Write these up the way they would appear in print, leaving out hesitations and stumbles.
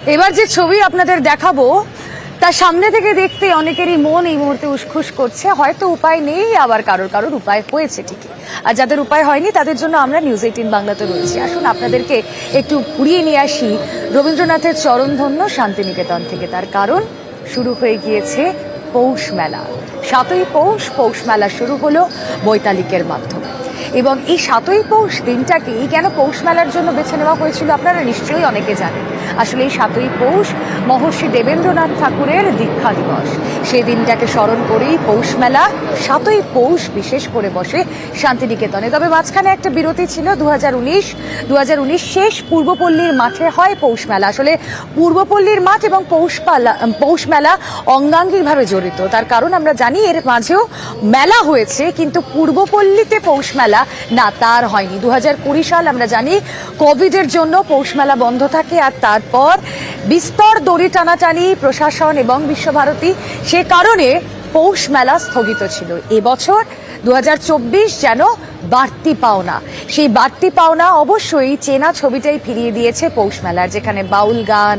এবার যে ছবি আপনাদের দেখাবো তার সামনে থেকে দেখতে অনেকেরই মন এই মুহূর্তে উসখুস করছে। হয়তো উপায় নেই, আবার কারোর উপায় হয়েছে ঠিকই। আর যাদের উপায় হয়নি তাদের জন্য আমরা নিউজ 18 বাংলাতে রয়েছি। আসুন আপনাদেরকে একটু ঘুরিয়ে নিয়ে আসি রবীন্দ্রনাথের চরণধন্য শান্তিনিকেতন থেকে। তার কারণ শুরু হয়ে গিয়েছে পৌষ মেলা। 7ই পৌষ মেলা শুরু হলো বৈতালিকের মাধ্যমে। এবং এই 7ই পৌষ দিনটাকেই কেন পৌষ মেলার জন্য বেছে নেওয়া হয়েছিল আপনারা নিশ্চয়ই অনেকে জানেন। আসলে এই 7ই পৌষ মহর্ষি দেবেন্দ্রনাথ ঠাকুরের দীক্ষা দিবস। সেই দিনটাকে স্মরণ করেই পৌষ মেলা 7ই পৌষ বিশেষ করে বসে শান্তিনিকেতনে। তবে মাঝখানে একটা বিরতি ছিল 2019 শেষ পূর্বপল্লীর মাঠে হয় পৌষ মেলা। আসলে পূর্বপল্লীর মাঠ এবং পৌষ মেলা অঙ্গাঙ্গিভাবে জড়িত। তার কারণ আমরা জানি এর মাঝেও মেলা হয়েছে, কিন্তু পূর্বপল্লীতে পৌষ মেলা না, তার হয়নি। 2020 সাল আমরা জানি কোভিডের জন্য পৌষ মেলা বন্ধ থাকে। আর তারপর বিস্তর দড়ি টানাটানি প্রশাসন এবং বিশ্বভারতী, সে কারণে পৌষ মেলা স্থগিত ছিল। এবছর 2024 যেন বাড়তি পাওনা। সেই বাড়তি পাওনা অবশ্যই চেনা ছবিটাই ফিরিয়ে দিয়েছে পৌষ মেলার, যেখানে বাউল গান,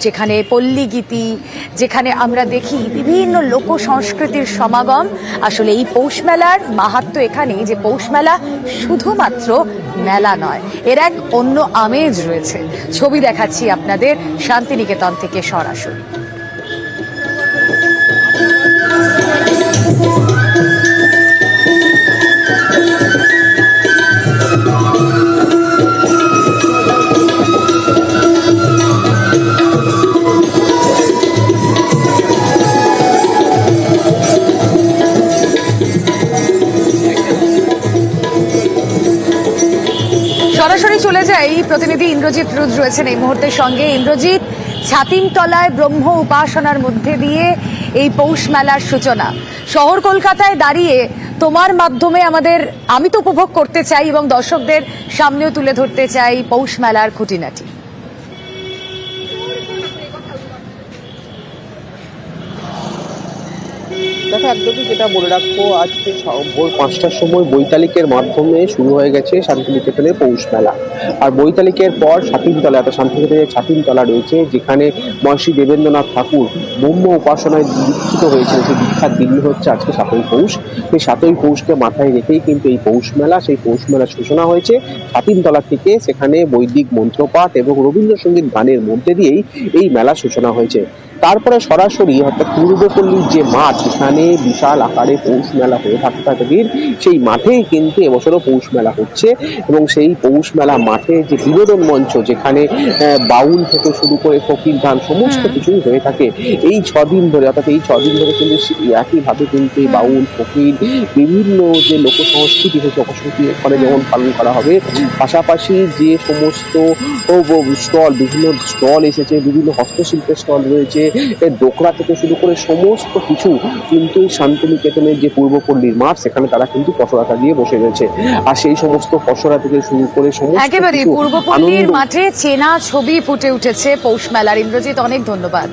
যেখানে পল্লী গীতি, যেখানে আমরা দেখি বিভিন্ন লোক সংস্কৃতির সমাগম। আসলে এই পৌষ মেলার মাহাত্ম্য এখানে যে পৌষ মেলা শুধুমাত্র মেলা নয়, এর এক অন্য আমেজ রয়েছে। ছবি দেখাচ্ছি আপনাদের শান্তিনিকেতন থেকে সরাসরি। সরাসরি চলে যাই, প্রতিনিধি ইন্দ্রজিৎ রুদ রয়েছেন এই মুহূর্তের সঙ্গে। ইন্দ্রজিৎ, ছাতিমতলায় ব্রহ্ম উপাসনার মধ্যে দিয়ে এই পৌষ মেলার সূচনা। শহর কলকাতায় দাঁড়িয়ে তোমার মাধ্যমে আমি তো উপভোগ করতে চাই এবং দর্শকদের সামনেও তুলে ধরতে চাই পৌষ মেলার খুঁটিনাটি। দেখো, একদমই যেটা বলে রাখবো, আজকে ভোর 5টার সময় বৈতালিকের মাধ্যমে শুরু হয়ে গেছে শান্তিনিকেতনের পৌষ মেলা। আর বৈতালিকের পর ছাতিমতলা, শান্তিনিকেতনের ছাতিমতলা রয়েছে, যেখানে মহর্ষি দেবেন্দ্রনাথ ঠাকুর ব্রহ্ম উপাসনায় দীক্ষিত হয়েছিল। সেই দীক্ষার দিনই হচ্ছে আজকে 7ই পৌষ। সেই 7ই পৌষকে মাথায় রেখেই কিন্তু এই পৌষ মেলা, সেই পৌষ মেলার সূচনা হয়েছে ছাতিমতলা থেকে। সেখানে বৈদিক মন্ত্রপাঠ এবং রবীন্দ্রসঙ্গীত গানের মধ্যে দিয়েই এই মেলা সূচনা হয়েছে। তারপরে সরাসরি অর্থাৎ পূর্বপল্লীর যে মাঠ, সেখানে বিশাল আকারে পৌষ মেলা হয়ে থাকে, সেই মাঠেই কিন্তু এবছরও পৌষ মেলা হচ্ছে। এবং সেই পৌষ মেলা মাঠে যে বিনোদন মঞ্চ, যেখানে বাউল থেকে শুরু করে ফকির গান সমস্ত কিছুই হয়ে থাকে এই 6 দিন ধরে। অর্থাৎ এই 6 দিন ধরে কিন্তু একইভাবে কিন্তু এই বাউল, ফকির, বিভিন্ন যে লোক সংস্কৃতি, সেই লোকসংস্কৃতি এখানে যেমন পালন করা হবে। পাশাপাশি যে সমস্ত স্টল, বিভিন্ন স্টল এসেছে, বিভিন্ন হস্তশিল্পের স্টল রয়েছে, দোকরা থেকে শুরু করে সমস্ত কিছু কিন্তু শান্তিনিকেতনের যে পূর্বপল্লীর মাঠ, সেখানে তারা কিন্তু পসরা দিয়ে বসে রয়েছে। আর সেই সমস্ত পসরা থেকে শুরু করে সমস্ত একেবারে পূর্বপল্লীর মাঠে চেনা ছবি ফুটে উঠেছে পৌষ মেলার। ইন্দ্রজিৎ, অনেক ধন্যবাদ।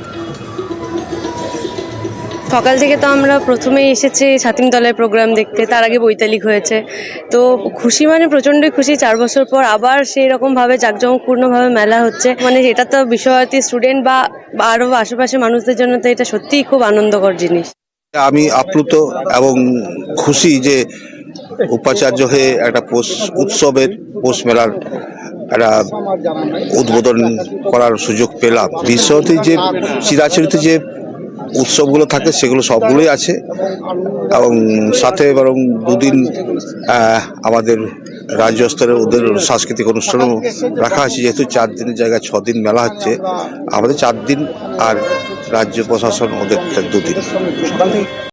সকাল থেকে তো আমরা প্রথমেই এসেছি ছাতিমতলায় প্রোগ্রাম দেখতে, তার আগে বৈতালিক হয়েছে। তো খুশি, মানে প্রচণ্ডই খুশি। 4 বছর পর আবার সেই রকমভাবে জাঁকজমকপূর্ণভাবে মেলা হচ্ছে। মানে এটা তো বিশ্বভারতী স্টুডেন্ট বা আরও আশেপাশে মানুষদের জন্য তো এটা সত্যিই খুব আনন্দকর জিনিস। আমি আপ্লুত এবং খুশি যে উপাচার্য হয়ে একটা উৎসবের পৌষ মেলার একটা উদ্বোধন করার সুযোগ পেলাম। বিশ্বভারতী যে চিরাচরিত যে উৎসবগুলো থাকে সেগুলো সবগুলোই আছে, এবং সাথে বরং 2 দিন আমাদের রাজ্য স্তরে ওদের সাংস্কৃতিক অনুষ্ঠানও রাখা হয়েছে। যেহেতু 4 দিনের জায়গায় 6 দিন মেলা হচ্ছে, আমাদের 4 দিন আর রাজ্য প্রশাসন ওদের 2 দিন।